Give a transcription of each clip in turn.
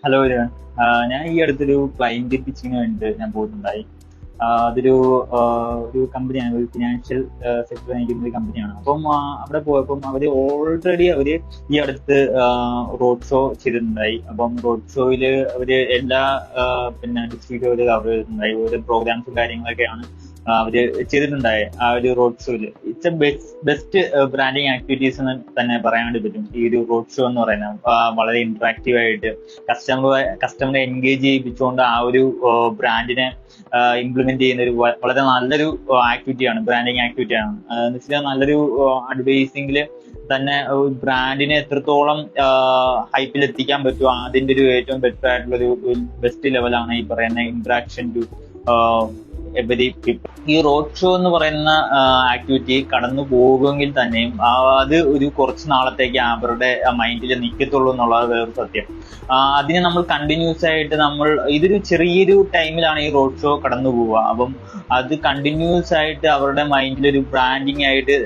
Hello everyone. ഞാൻ ഈ അടുത്തൊരു ക്ലയന്റ് പിച്ചിങ്ങിന് വേണ്ടിയിട്ട് ഞാൻ പോയിട്ടുണ്ടായി. അതൊരു ഒരു കമ്പനിയാണ്, ഒരു ഫിനാൻഷ്യൽ സെക്ടർ നയിക്കുന്ന ഒരു കമ്പനിയാണ്. അപ്പം അവിടെ പോയപ്പം അവര് ഈ അടുത്ത് റോഡ് ഷോ ചെയ്തിട്ടുണ്ടായി. അപ്പം റോഡ് ഷോയില് അവര് എല്ലാ ഡിസ്ട്രിക്റ്റും അവര് കവർ ചെയ്തിട്ടുണ്ടായി. ഓരോ പ്രോഗ്രാംസും കാര്യങ്ങളൊക്കെയാണ് അവര് ചെയ്തിട്ടുണ്ടായി ആ ഒരു റോഡ് ഷോയില്. It's a best branding activities എന്ന് തന്നെ പറയാൻ വേണ്ടി പറ്റും. ഈ ഒരു റോഡ് ഷോ എന്ന് പറയുന്നത് വളരെ ഇന്ററാക്റ്റീവ് ആയിട്ട് കസ്റ്റമറെ എൻഗേജ് ചെയ്യിപ്പിച്ചുകൊണ്ട് ആ ഒരു ബ്രാൻഡിനെ ഇംപ്ലിമെന്റ് ചെയ്യുന്ന ഒരു വളരെ നല്ലൊരു ആക്ടിവിറ്റിയാണ്, ബ്രാൻഡിങ് ആക്ടിവിറ്റിയാണ്. എന്ന് വെച്ചാൽ നല്ലൊരു അഡ്വർടൈസിംഗിൽ തന്നെ ബ്രാൻഡിനെ എത്രത്തോളം ഹൈപ്പിൽ എത്തിക്കാൻ പറ്റുമോ അതിന്റെ ഒരു ഏറ്റവും ബെറ്റർ ആയിട്ടുള്ള ഒരു ബെസ്റ്റ് ലെവലാണ് ഈ പറയുന്ന ഇന്ററാക്ഷൻ ടു എവരി പീപ്പിൾ. ഈ റോഡ് ഷോ എന്ന് പറയുന്ന ആക്ടിവിറ്റി കടന്നു പോകുമെങ്കിൽ തന്നെയും അത് ഒരു കുറച്ച് നാളത്തേക്ക് അവരുടെ മൈൻഡിൽ നിൽക്കത്തുള്ളൂ എന്നുള്ളത് വേറൊരു സത്യം. അതിനെ നമ്മൾ കണ്ടിന്യൂസ് ആയിട്ട് ഇതൊരു ചെറിയൊരു ടൈമിലാണ് ഈ റോഡ് ഷോ കടന്നു പോവുക. അപ്പം അത് കണ്ടിന്യൂസ് ആയിട്ട് അവരുടെ മൈൻഡിൽ ഒരു ബ്രാൻഡിങ് ആയിട്ട്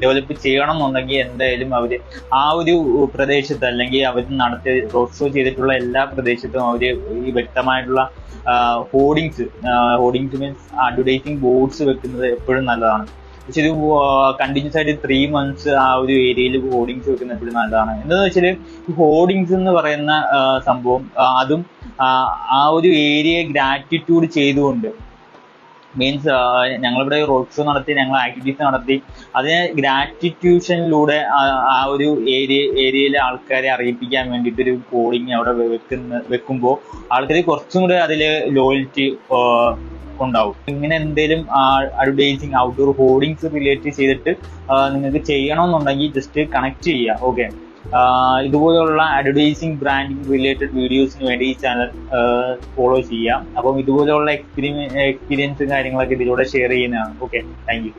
ഡെവലപ്പ് ചെയ്യണം എന്നുണ്ടെങ്കിൽ എന്തായാലും അവര് ആ ഒരു പ്രദേശത്ത് അല്ലെങ്കിൽ അവർ നടത്തി റോഡ് ഷോ ചെയ്തിട്ടുള്ള എല്ലാ പ്രദേശത്തും അവര് ഈ വ്യക്തമായിട്ടുള്ള ഹോർഡിങ്സ് മീൻസ് അഡ്വർടൈസിങ് ബോർഡ്സ് വെക്കുന്നത് എപ്പോഴും നല്ലതാണ്. പക്ഷെ ഒരു കണ്ടിന്യൂസ് ആയിട്ട് 3 months ആ ഒരു ഏരിയയിൽ ഹോർഡിങ്സ് വെക്കുന്നത് എപ്പോഴും നല്ലതാണ്. എന്താന്ന് വെച്ചാൽ ഈ ഹോർഡിങ്സ് എന്ന് പറയുന്ന സംഭവം അതും ആ ഒരു ഏരിയയെ ഗ്രാറ്റിറ്റ്യൂഡ് ചെയ്തുകൊണ്ട് മീൻസ് ഞങ്ങളിവിടെ റോഡ് ഷോ നടത്തി, ഞങ്ങൾ ആക്ടിവിറ്റീസ് നടത്തി, അതിനെ ഗ്രാറ്റിറ്റ്യൂഷനിലൂടെ ആ ഒരു ഏരിയയിലെ ആൾക്കാരെ അറിയിപ്പിക്കാൻ വേണ്ടിയിട്ട് ഒരു കോഡിങ് അവിടെ വെക്കുമ്പോൾ ആൾക്കാർ കുറച്ചും കൂടെ അതില് ലോയൽറ്റി ഉണ്ടാവും. ഇങ്ങനെ എന്തെങ്കിലും അഡ്വർടൈസിങ് ഔട്ട്ഡോർ ഹോർഡിങ്സ് റിലേറ്റ് ചെയ്തിട്ട് നിങ്ങൾക്ക് ചെയ്യണമെന്നുണ്ടെങ്കിൽ ജസ്റ്റ് കണക്ട് ചെയ്യുക. ഓക്കെ, ഇതുപോലുള്ള അഡ്വർടൈസിങ് ബ്രാൻഡിങ് റിലേറ്റഡ് വീഡിയോസിന് വേണ്ടി ഈ ചാനൽ ഫോളോ ചെയ്യാം. അപ്പം ഇതുപോലെയുള്ള എക്സ്പീരിയൻസും കാര്യങ്ങളൊക്കെ ഇതിലൂടെ ഷെയർ ചെയ്യുന്നതാണ്. Okay, thank you.